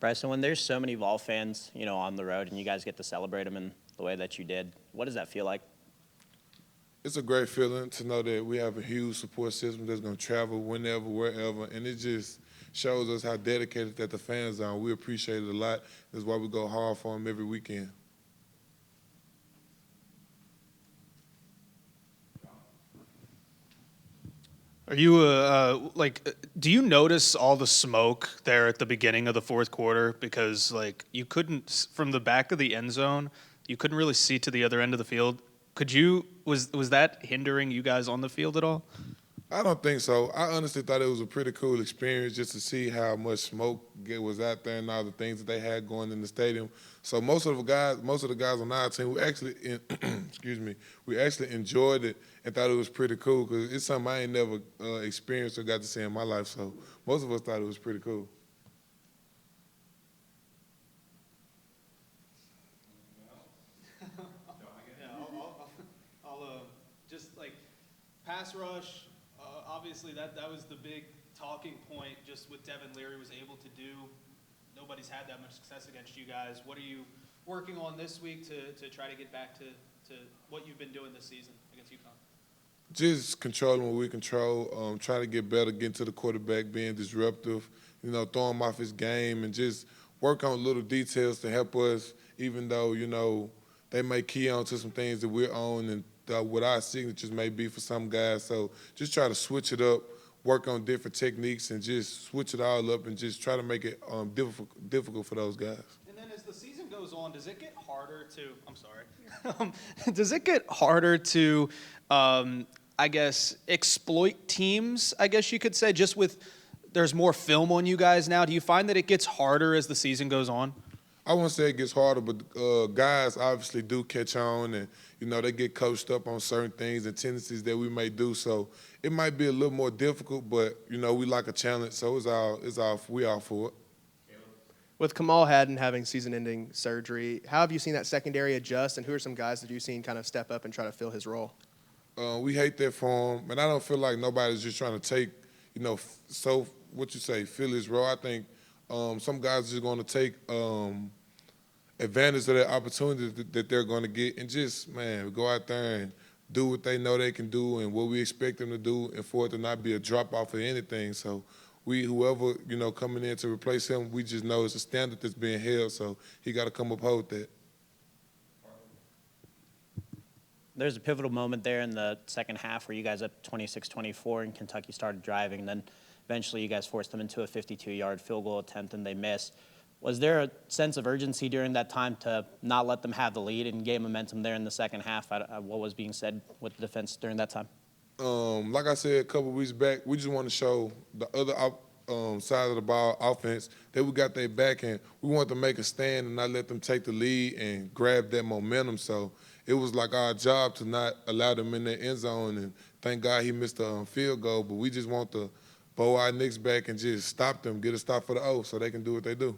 Bryson, when there's so many Vol fans, on the road and you guys get to celebrate them in the way that you did, what does that feel like? It's a great feeling to know that we have a huge support system that's going to travel whenever, wherever, and it just shows us how dedicated that the fans are. We appreciate it a lot. That's why we go hard for them every weekend. Are you do you notice all the smoke there at the beginning of the fourth quarter? Because you couldn't, from the back of the end zone, you couldn't really see to the other end of the field. Was that hindering you guys on the field at all? I don't think so. I honestly thought it was a pretty cool experience just to see how much smoke was out there and all the things that they had going in the stadium. So most of the guys on our team, we actually enjoyed it and thought it was pretty cool because it's something I ain't never experienced or got to see in my life. So most of us thought it was pretty cool. I'll just pass rush. Obviously, that was the big talking point. Just what Devin Leary was able to do, nobody's had that much success against you guys. What are you working on this week to try to get back to what you've been doing this season against UConn? Just controlling what we control, trying to get better, getting to the quarterback, being disruptive, throwing him off his game, and just work on little details to help us, even though, they may key on to some things that we're on and what our signatures may be for some guys. So just try to switch it up, work on different techniques, and just switch it all up and just try to make it difficult for those guys. And then as the season goes on, does it get harder to – I'm sorry. Does it get harder to, exploit teams, I guess you could say, just with – there's more film on you guys now. Do you find that it gets harder as the season goes on? I wouldn't say it gets harder, but guys obviously do catch on, and they get coached up on certain things and tendencies that we may do. So it might be a little more difficult, but we like a challenge, so we all for it. With Kamal Hadden having season-ending surgery, how have you seen that secondary adjust, and who are some guys that you've seen kind of step up and try to fill his role? We hate that for him, and I don't feel like nobody's just trying to take, fill his role. I think some guys are just going to take advantage of that opportunity that they're going to get and just, go out there and do what they know they can do and what we expect them to do, and for it to not be a drop-off of anything. So whoever, coming in to replace him, we just know it's a standard that's being held, so he got to come uphold that. There's a pivotal moment there in the second half where you guys up 26-24 and Kentucky started driving, and then eventually you guys forced them into a 52-yard field goal attempt and they missed. Was there a sense of urgency during that time to not let them have the lead and gain momentum there in the second half? What was being said with the defense during that time? Like I said a couple of weeks back, we just want to show the other side of the ball offense that we got their back, and we want to make a stand and not let them take the lead and grab that momentum. So it was like our job to not allow them in the end zone, and thank God he missed the field goal, but we just want to bow our necks back and just stop them, get a stop for the O so they can do what they do.